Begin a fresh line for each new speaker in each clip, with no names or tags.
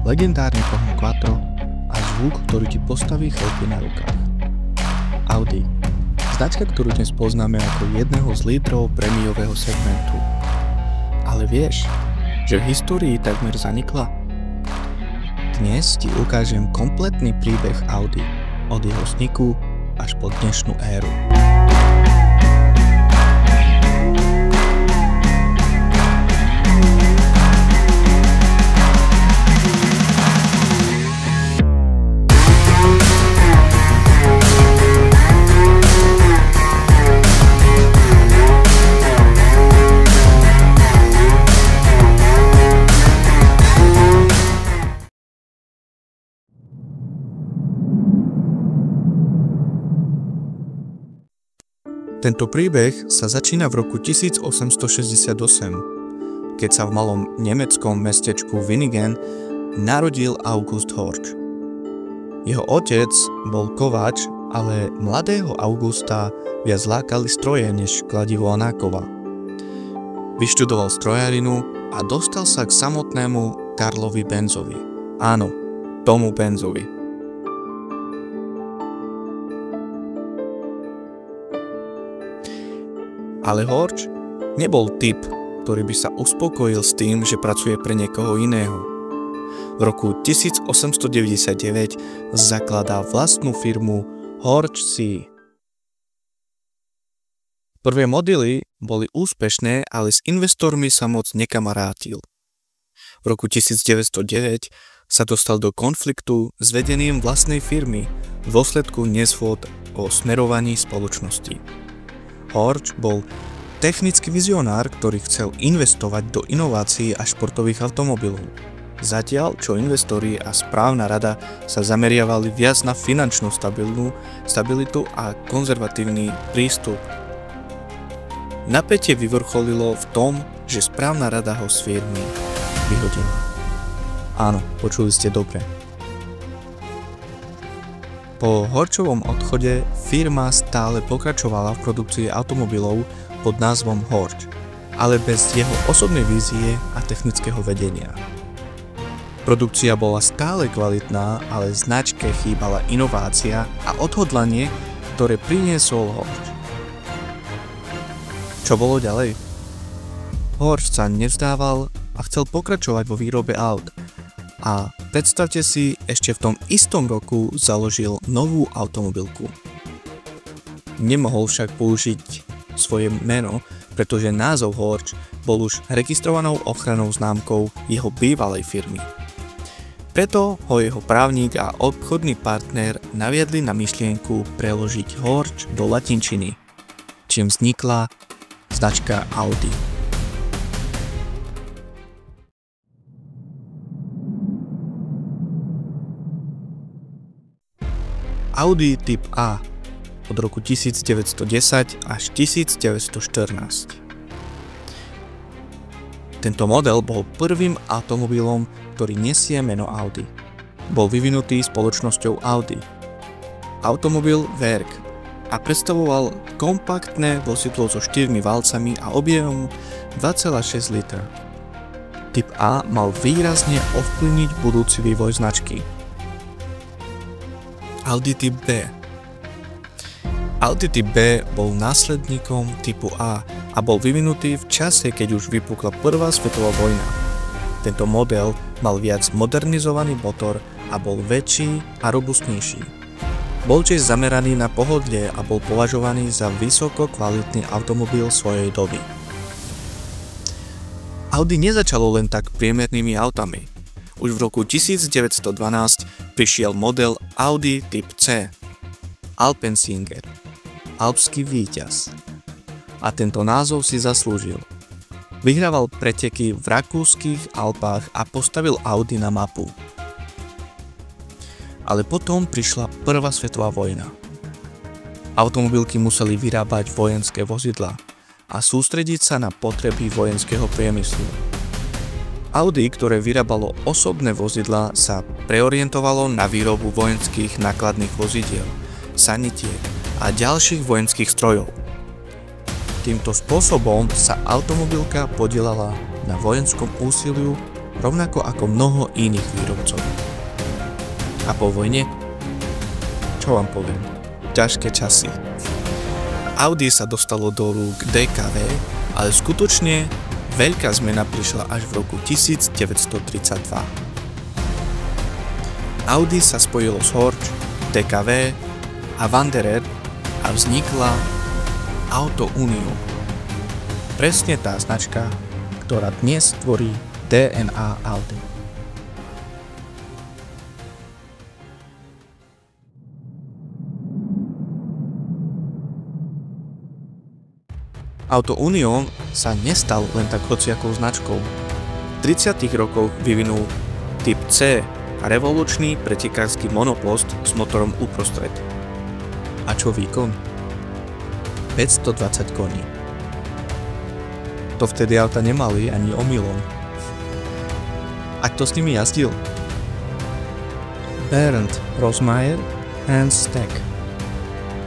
legendárny pohon Quattro a zvuk, ktorý ti postaví chlpy na rukách. Audi. Značka, ktorú dnes poznáme ako jedného z lídrov prémiového segmentu. Ale vieš, že v histórii takmer zanikla? Dnes ti ukážem kompletný príbeh Audi, od jeho vzniku až po dnešnú éru. Tento príbeh sa začína v roku 1868, keď sa v malom nemeckom mestečku Winningen narodil August Horch. Jeho otec bol kováč, ale mladého Augusta viac lákali stroje než kladivo a nákova. Vyštudoval strojárinu a dostal sa k samotnému Karlovi Benzovi. Áno, tomu Benzovi. Ale Horch nebol typ, ktorý by sa uspokojil s tým, že pracuje pre niekoho iného. V roku 1899 zakladá vlastnú firmu Horch C. Prvé modely boli úspešné, ale s investormi sa moc nekamarátil. V roku 1909 sa dostal do konfliktu s vedením vlastnej firmy v dôsledku nezhôd o smerovaní spoločnosti. Horch bol technický vizionár, ktorý chcel investovať do inovácií a športových automobilov. Zatiaľ, čo investori a správna rada sa zameriavali viac na finančnú stabilitu a konzervatívny prístup. Napätie vyvrcholilo v tom, že správna rada ho z firmy vyhodila. Áno, počuli ste dobre. Po Horchovom odchode firma stále pokračovala v produkcii automobilov pod názvom Horch, ale bez jeho osobnej vízie a technického vedenia. Produkcia bola stále kvalitná, ale značke chýbala inovácia a odhodlanie, ktoré priniesol Horch. Čo bolo ďalej? Horch sa nevzdával a chcel pokračovať vo výrobe aut. A predstavte si, ešte v tom istom roku založil novú automobilku. Nemohol však použiť svoje meno, pretože názov Horch bol už registrovanou ochrannou známkou jeho bývalej firmy. Preto ho jeho právnik a obchodný partner naviedli na myšlienku preložiť Horch do latinčiny, čím vznikla značka Audi. Audi typ A od roku 1910 až 1914. Tento model bol prvým automobilom, ktorý nesie meno Audi. Bol vyvinutý spoločnosťou Audi. Automobil Werk a predstavoval kompaktné vozidlo so 4 valcami a objemom 2,6 litra. Typ A mal výrazne ovplyvniť budúci vývoj značky. Audi typ B. Audi typ B bol následníkom typu A a bol vyvinutý v čase, keď už vypukla Prvá svetová vojna. Tento model mal viac modernizovaný motor a bol väčší a robustnejší. Bol tiež zameraný na pohodlie a bol považovaný za vysoko kvalitný automobil svojej doby. Audi nezačalo len tak priemernými autami. Už v roku 1912 prišiel model Audi typ C, Alpensinger, alpský víťaz. A tento názov si zaslúžil. Vyhrával preteky v rakúskych Alpách a postavil Audi na mapu. Ale potom prišla Prvá svetová vojna. Automobilky museli vyrábať vojenské vozidlá a sústrediť sa na potreby vojenského priemyslu. Audi, ktoré vyrábalo osobné vozidlá, sa preorientovalo na výrobu vojenských nákladných vozidiel, sanitiek a ďalších vojenských strojov. Týmto spôsobom sa automobilka podielala na vojenskom úsiliu rovnako ako mnoho iných výrobcov. A po vojne? Čo vám poviem? Ťažké časy. Audi sa dostalo do rúk DKV, ale skutočne veľká zmena prišla až v roku 1932. Audi sa spojilo s Horch, DKV a Wanderer a vznikla Auto Union. Presne tá značka, ktorá dnes tvorí DNA Audi. Auto Union sa nestal len tak hociakou značkou. V 30. rokoch vyvinul typ C, revolučný pretekársky monopost s motorom uprostred. A čo výkon? 520 koní. To vtedy auta nemali ani omylom. A kto s nimi jazdil? Bernd Rosemeyer, Hans Steck.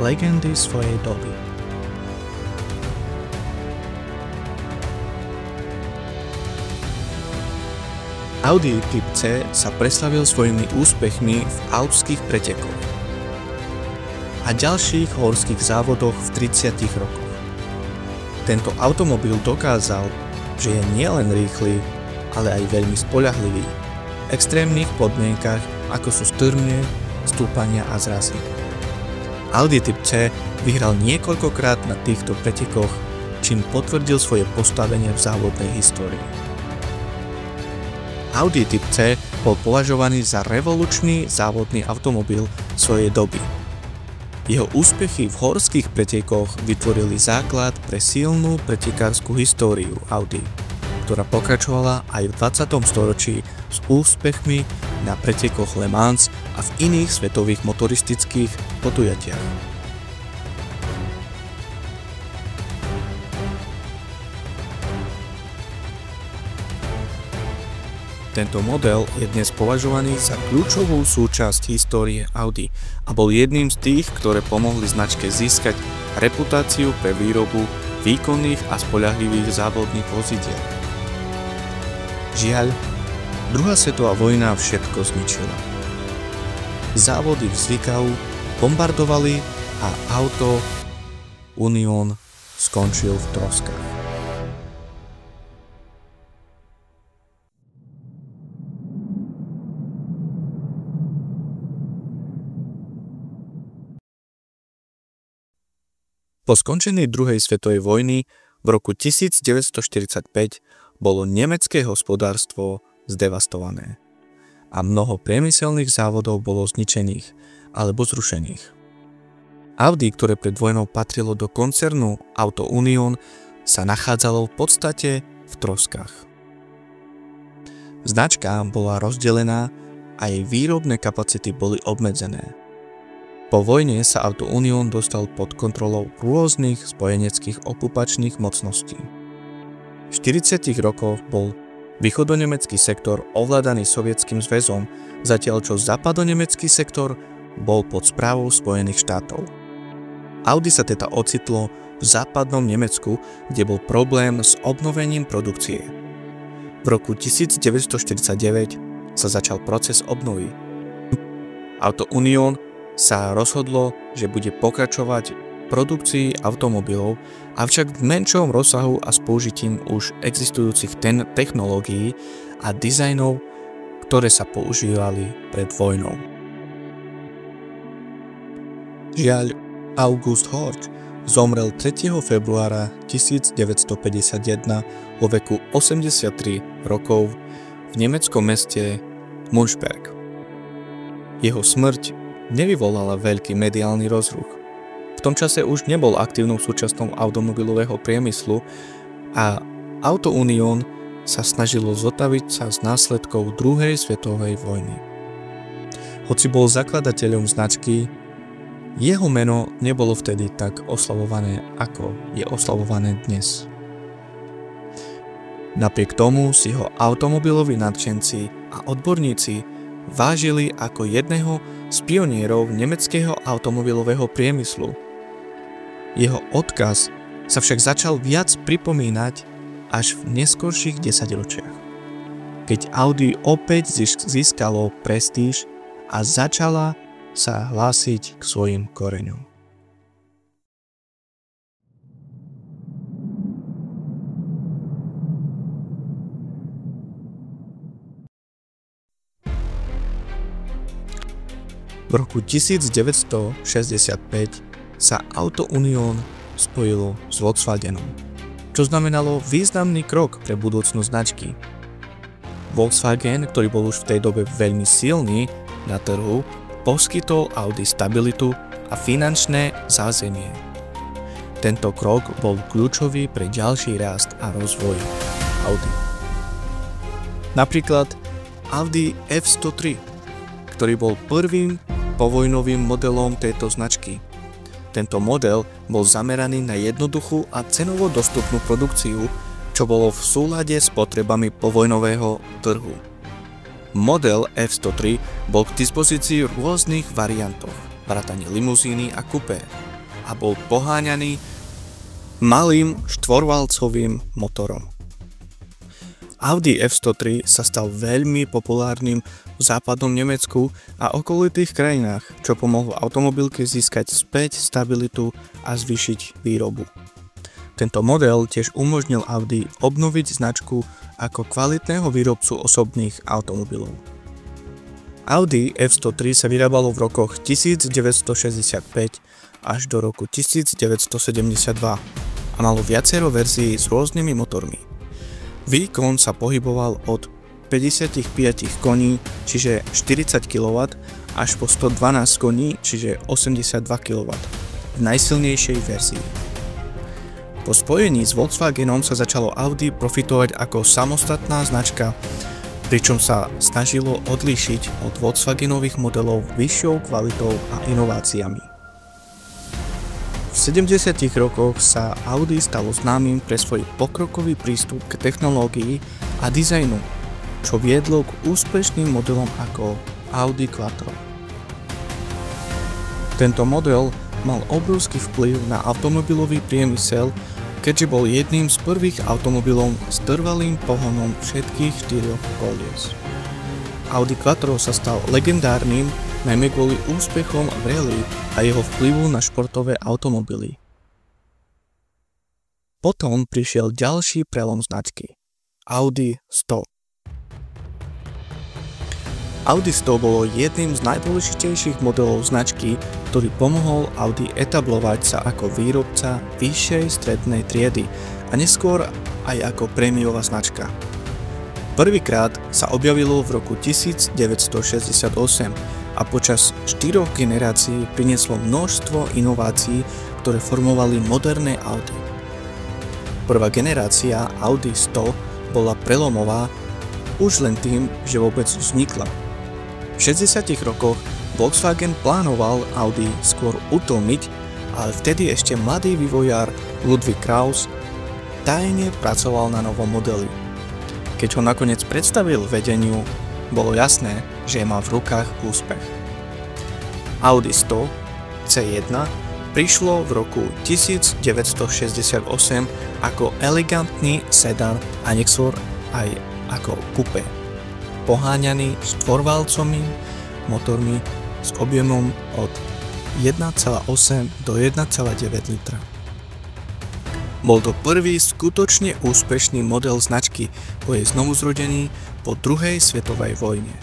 Legendy svojej doby. Audi typ C sa preslavil svojimi úspechmi v alpských pretekoch a ďalších horských závodoch v 30. rokoch. Tento automobil dokázal, že je nielen rýchly, ale aj veľmi spoľahlivý v extrémnych podmienkach, ako sú strmie, stúpania a zrazy. Audi typ C vyhral niekoľkokrát na týchto pretekoch, čím potvrdil svoje postavenie v závodnej histórii. Audi typ C bol považovaný za revolučný závodný automobil svojej doby. Jeho úspechy v horských pretekoch vytvorili základ pre silnú pretekárskú históriu Audi, ktorá pokračovala aj v 20. storočí s úspechmi na pretekoch Le Mans a v iných svetových motoristických podujatiach. Tento model je dnes považovaný za kľúčovú súčasť histórie Audi a bol jedným z tých, ktoré pomohli značke získať reputáciu pre výrobu výkonných a spoľahlivých závodných vozidiel. Žiaľ, druhá svetová vojna všetko zničila. Závody v Zwickau bombardovali a Auto Union skončil v troskách. Po skončení druhej svetovej vojny v roku 1945 bolo nemecké hospodárstvo zdevastované a mnoho priemyselných závodov bolo zničených alebo zrušených. Audi, ktoré pred vojnou patrilo do koncernu Auto Union, sa nachádzalo v podstate v troskách. Značka bola rozdelená a jej výrobné kapacity boli obmedzené. Po vojne sa Auto Union dostal pod kontrolou rôznych spojeneckých okupačných mocností. V 40. rokoch bol východonemecký sektor ovládaný Sovietským zväzom, zatiaľ čo západonemecký sektor bol pod správou Spojených štátov. Audi sa teda ocitlo v západnom Nemecku, kde bol problém s obnovením produkcie. V roku 1949 sa začal proces obnovy. Auto Union sa rozhodlo, že bude pokračovať v produkcii automobilov, avšak v menšom rozsahu a s použitím už existujúcich technológií a dizajnov, ktoré sa používali pred vojnou. Žiaľ, August Horch zomrel 3. februára 1951 vo veku 83 rokov v nemeckom meste Münchberg. Jeho smrť nevyvolala veľký mediálny rozruch. V tom čase už nebol aktívnou súčasťou automobilového priemyslu a Auto Union sa snažilo zotaviť sa z následkov druhej svetovej vojny. Hoci bol zakladateľom značky, jeho meno nebolo vtedy tak oslavované, ako je oslavované dnes. Napriek tomu si ho automobiloví nadšenci a odborníci vážili ako jedného z pionierov nemeckého automobilového priemyslu. Jeho odkaz sa však začal viac pripomínať až v neskorších desaťročiach. keď Audi opäť získalo prestíž a začala sa hlásiť k svojim koreňom. V roku 1965 sa Auto Union spojilo s Volkswagenom, čo znamenalo významný krok pre budúcnosť značky. Volkswagen, ktorý bol už v tej dobe veľmi silný na trhu, poskytol Audi stabilitu a finančné zázemie. Tento krok bol kľúčový pre ďalší rast a rozvoj Audi. Napríklad Audi F103, ktorý bol prvým povojnovým modelom tejto značky. Tento model bol zameraný na jednoduchú a cenovo dostupnú produkciu, čo bolo v súlade s potrebami povojnového trhu. Model F103 bol k dispozícii v rôznych variantoch, vrátane limuzíny a kupé, a bol poháňaný malým štvorvalcovým motorom. Audi F103 sa stal veľmi populárnym v západnom Nemecku a okolitých krajinách, čo pomohlo automobilke získať späť stabilitu a zvýšiť výrobu. Tento model tiež umožnil Audi obnoviť značku ako kvalitného výrobcu osobných automobilov. Audi F103 sa vyrábalo v rokoch 1965 až do roku 1972 a malo viacero verzií s rôznymi motormi. Výkon sa pohyboval od 55 koní, čiže 40 kW, až po 112 koní, čiže 82 kW v najsilnejšej verzii. Po spojení s Volkswagenom sa začalo Audi profitovať ako samostatná značka, pričom sa snažilo odlíšiť od Volkswagenových modelov vyššou kvalitou a inováciami. V 70. rokoch sa Audi stalo známym pre svoj pokrokový prístup k technológii a dizajnu, čo viedlo k úspešným modelom ako Audi Quattro. Tento model mal obrovský vplyv na automobilový priemysel, keďže bol jedným z prvých automobilov s trvalým pohonom všetkých štyroch kolies. Audi Quattro sa stal legendárnym najmä kvôli úspechom v rally a jeho vplyvu na športové automobily. Potom prišiel ďalší prelom značky – Audi 100. Audi 100 bolo jedným z najdôležitejších modelov značky, ktorý pomohol Audi etablovať sa ako výrobca vyššej strednej triedy a neskôr aj ako prémiová značka. Prvýkrát sa objavilo v roku 1968 a počas 4 generácií prinieslo množstvo inovácií, ktoré formovali moderné Audi. Prvá generácia Audi 100 bola prelomová už len tým, že vôbec vznikla. V 60. rokoch Volkswagen plánoval Audi skôr utlmiť, ale vtedy ešte mladý vývojár Ludwig Krauss tajne pracoval na novom modeli. Keď ho nakoniec predstavil vedeniu, bolo jasné, že má v rukách úspech. Audi 100 C1 prišlo v roku 1968 ako elegantný sedan a neskôr aj ako kupé, poháňaný štvorvalcovými motormi s objemom od 1,8 do 1,9 litra. Bol to prvý skutočne úspešný model značky po jej znovuzrodení po druhej svetovej vojne.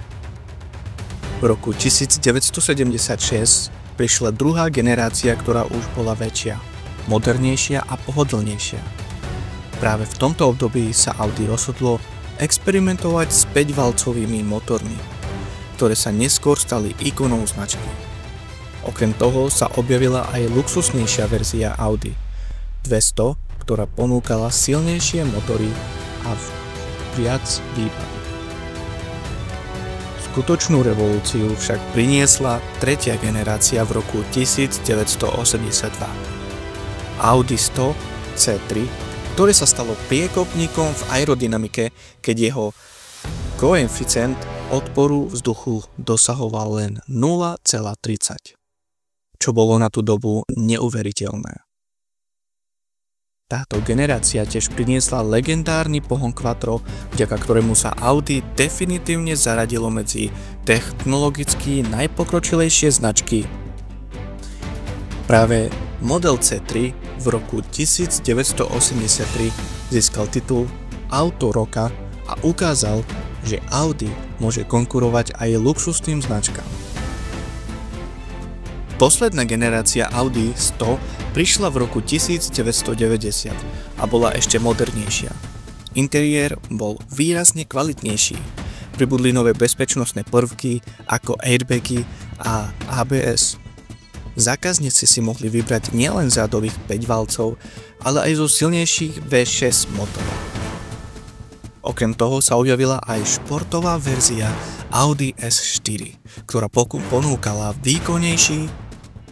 V roku 1976 prišla druhá generácia, ktorá už bola väčšia, modernejšia a pohodlnejšia. Práve v tomto období sa Audi rozhodlo experimentovať s 5-valcovými motormi, ktoré sa neskôr stali ikonou značky. Okrem toho sa objavila aj luxusnejšia verzia Audi 200, ktorá ponúkala silnejšie motory a viac výbavy. Skutočnú revolúciu však priniesla tretia generácia v roku 1982. Audi 100 C3, ktoré sa stalo priekopníkom v aerodynamike, keď jeho koeficient odporu vzduchu dosahoval len 0,30, čo bolo na tú dobu neuveriteľné. Táto generácia tiež priniesla legendárny pohon Quattro, vďaka ktorému sa Audi definitívne zaradilo medzi technologicky najpokročilejšie značky. Práve model C3 v roku 1983 získal titul Auto roka a ukázal, že Audi môže konkurovať aj luxusným značkám. Posledná generácia Audi 100 prišla v roku 1990 a bola ešte modernejšia. Interiér bol výrazne kvalitnejší. Pribudli nové bezpečnostné prvky ako airbagy a ABS. Zákazníci si mohli vybrať nielen zádových 5 valcov, ale aj zo silnejších V6 motorov. Okrem toho sa objavila aj športová verzia Audi S4, ktorá ponúkala výkonnejší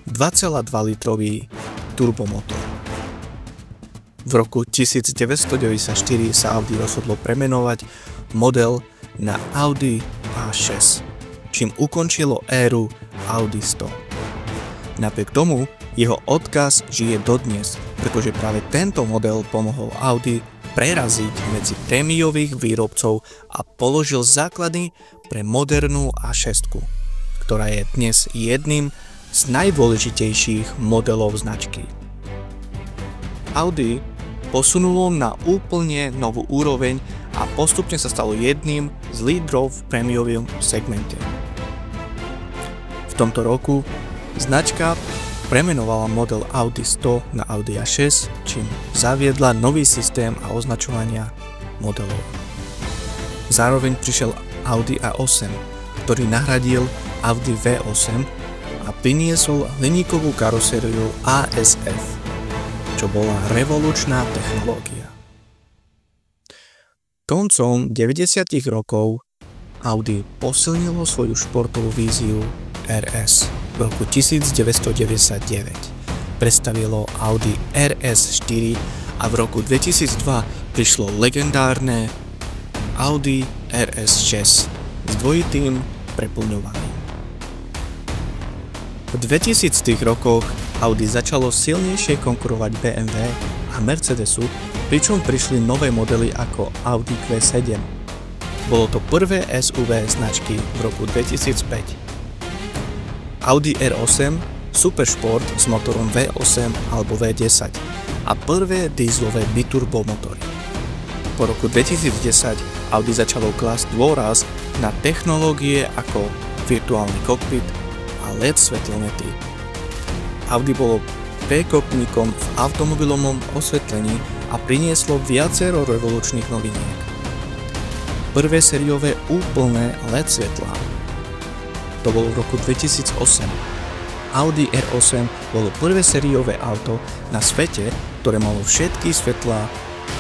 2,2 litrový turbomotor. V roku 1994 sa Audi rozhodlo premenovať model na Audi A6, čím ukončilo éru Audi 100. Napriek tomu jeho odkaz žije dodnes, pretože práve tento model pomohol Audi preraziť medzi prémiových výrobcov a položil základy pre modernú A6, ktorá je dnes jedným z najdôležitejších modelov značky. Audi posunulo na úplne novú úroveň a postupne sa stalo jedným z lídrov v prémiovom segmente. V tomto roku značka premenovala model Audi 100 na Audi A6, čím zaviedla nový systém a označovania modelov. Zároveň prišiel Audi A8, ktorý nahradil Audi V8 a priniesol hliníkovú karosériu ASF, čo bola revolučná technológia. Koncom 90. rokov Audi posilnilo svoju športovú víziu RS. V roku 1999 predstavilo Audi RS4 a v roku 2002 prišlo legendárne Audi RS6 s dvojitým preplňovaním. V 2000. rokoch Audi začalo silnejšie konkurovať BMW a Mercedesu, pričom prišli nové modely ako Audi Q7. Bolo to prvé SUV značky v roku 2005. Audi R8, Supersport s motorom V8 alebo V10 a prvé dieselové biturbo motory. Po roku 2010 Audi začalo klásť dôraz na technológie ako virtuálny kokpit a LED svetlomety. Audi bolo prekopníkom v automobilovom osvetlení a prinieslo viacero revolučných noviniek. Prvé sériové úplné LED svetlá. To bolo v roku 2008. Audi R8 bolo prvé sériové auto na svete, ktoré malo všetky svetlá,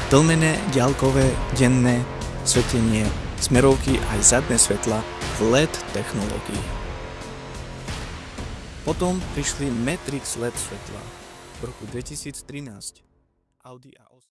tlmené, ďalkové, denné svetenie, smerovky aj zadné svetla v LED technológii. Potom prišli Matrix LED svetlá v roku 2013. Audi A8.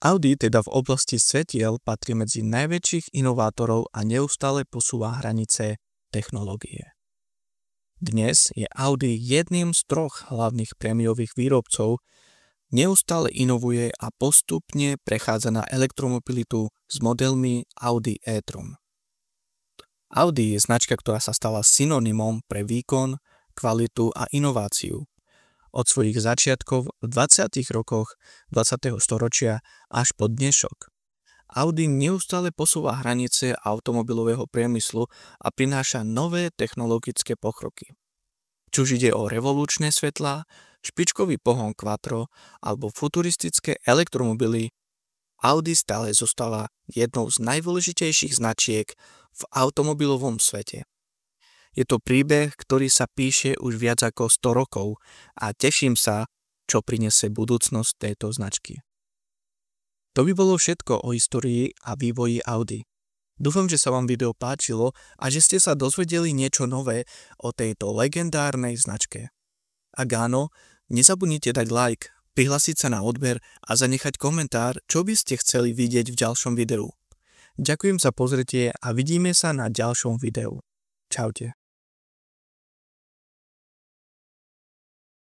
Audi teda v oblasti svetiel patrí medzi najväčších inovátorov a neustále posúva hranice technológie. Dnes je Audi jedným z troch hlavných prémiových výrobcov, neustále inovuje a postupne prechádza na elektromobilitu s modelmi Audi e-tron. Audi je značka, ktorá sa stala synonymom pre výkon, kvalitu a inováciu. Od svojich začiatkov v 20. rokoch 20. storočia až po dnešok. Audi neustále posúva hranice automobilového priemyslu a prináša nové technologické pokroky. Či už ide o revolučné svetlá, špičkový pohon Quattro alebo futuristické elektromobily, Audi stále zostáva jednou z najdôležitejších značiek v automobilovom svete. Je to príbeh, ktorý sa píše už viac ako 100 rokov a teším sa, čo prinesie budúcnosť tejto značky. To by bolo všetko o histórii a vývoji Audi. Dúfam, že sa vám video páčilo a že ste sa dozvedeli niečo nové o tejto legendárnej značke. Ak áno, nezabudnite dať like, prihlásiť sa na odber a zanechať komentár, čo by ste chceli vidieť v ďalšom videu. Ďakujem za pozretie a vidíme sa na ďalšom videu. Čaute.